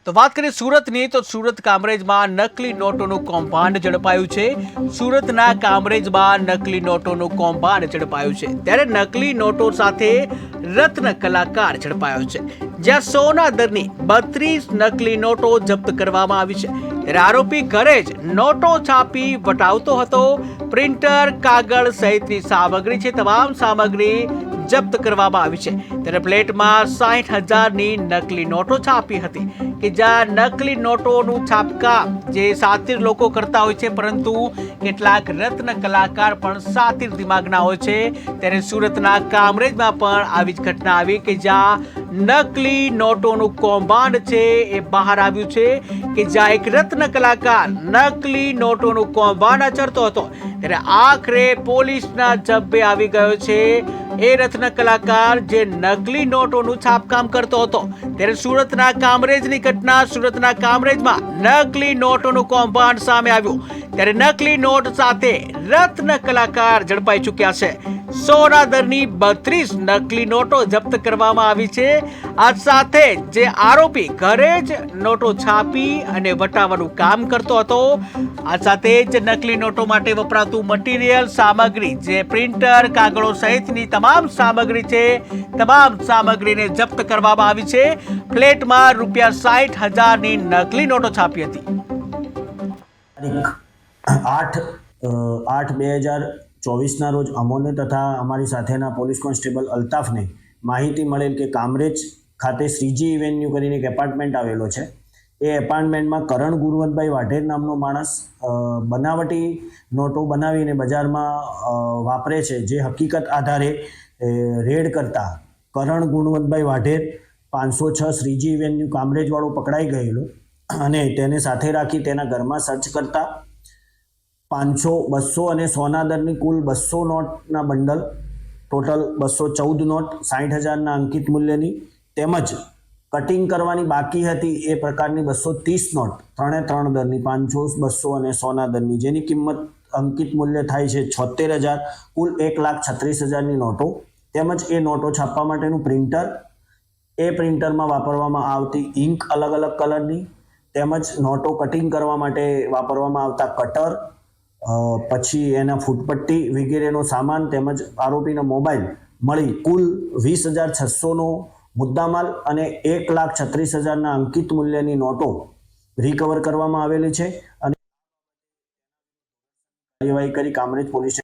તો વાત કરીએ સુરતની તો સુરત કામરેજમાં નકલી નોટોનું કૌભાંડ ઝડપાયું છે। સુરતના કામરેજમાં નકલી નોટોનું કૌભાંડ ઝડપાયું છે, ત્યારે નકલી નોટો સાથે રત્ન કલાકાર ઝડપાયો છે, જ્યાં સોના દરની 32 નકલી નોટો જપ્ત કરવામાં આવી છે। ત્યારે આરોપી ઘરે જ નોટો છાપી વટાવતો હતો। પ્રિન્ટર, કાગળ સહિતની સામગ્રી છે, તમામ સામગ્રી જપ્ત કરવામાં આવી છે। ત્યારે પ્લેટમાં 60,000ની નકલી નોટો છાપી હતી કે જ્યાં નકલી નોટોનું છાપકામ જે સાતિર લોકો કરતા હોય છે, પરંતુ કેટલાક રત્ન કલાકાર પણ સાતિર દિમાગના હોય છે। ત્યારે સુરતના કામરેજમાં પણ આવી જ ઘટના આવી કે જ્યાં નકલી નોટોનું કૌભાંડ છે એ બહાર આવ્યું છે કે જ્યાં એક રત્ન કલાકાર નકલી નોટોનું કૌભાંડ આચરતો હતો। ત્યારે આખરે પોલીસના જબ્બે આવી ગયો છે એ રત્ન કલાકાર જે નકલી નોટોનું છાપકામ કરતો હતો। ત્યારે સુરતના કામરેજની ઘટના, સુરતના કામરેજમાં નકલી નોટોનું કૌભાંડ સામે આવ્યું। ત્યારે નકલી નોટ સાથે રત્ન કલાકાર ઝડપાઈ ચૂક્યા છે। સોના દરની 32 નકલી નોટો જપ્ત કરવામાં આવી છે। આ સાથે જે આરોપી ઘરે જ નોટો છાપી અને વટાવવાનું કામ કરતો હતો, આ સાથે જ નકલી નોટો માટે વપરાતું મટીરિયલ, સામગ્રી જે પ્રિન્ટર, કાગળો સહિતની તમામ સામગ્રી છે, તમામ સામગ્રીને જપ્ત કરવામાં આવી છે। પ્લેટમાં ₹60,000ની નકલી નોટો છાપી હતી। તારીખ 8/8/2024ના રોજ અમોને તથા અમારી સાથેના પોલીસ કોન્સ્ટેબલ અલ્તાફને માહિતી મળેલ કે કામરેજ ખાતે શ્રીજી એવેન્યુ કરીને એક એપાર્ટમેન્ટ આવેલો છે। એ એપાર્ટમેન્ટમાં કરણ ગુરુવંતભાઈ વાઢેર નામનો માણસ બનાવટી નોટો બનાવીને બજારમાં વાપરે છે, જે હકીકત આધારે રેડ કરતા કરણ ગુણવંતભાઈ વાઢેર 506 શ્રીજી એવેન્યુ કામરેજવાળો પકડાઈ ગયેલો અને તેને સાથે રાખી તેના ઘરમાં સર્ચ કરતા 500, 200 અને સોના દરની કુલ 200 નોટના બંડલ, ટોટલ 214 નોટ 60,000ના અંકિત મૂલ્યની, તેમજ કટિંગ કરવાની બાકી હતી એ પ્રકારની 230 નોટ 3 દરની 500, 200 અને સોના દરની, જેની કિંમત અંકિત મૂલ્ય થાય છે 76,000, કુલ 1,36,000ની નોટો, તેમજ એ નોટો છાપવા માટેનું પ્રિન્ટર, એ પ્રિન્ટરમાં વાપરવામાં આવતી ઇંક અલગ અલગ કલરની, તેમજ નોટો કટિંગ કરવા માટે વાપરવામાં આવતા કટર, પછી એના ફૂટપટ્ટી વગેરેનો સામાન, તેમજ આરોપીના મોબાઈલ મળી કુલ 20,600નો મુદ્દામાલ અને 1,36,000ના અંકિત મૂલ્યની નોટો રિકવર કરવામાં આવેલી છે અને કાર્યવાહી કરી કામરેજ પોલીસ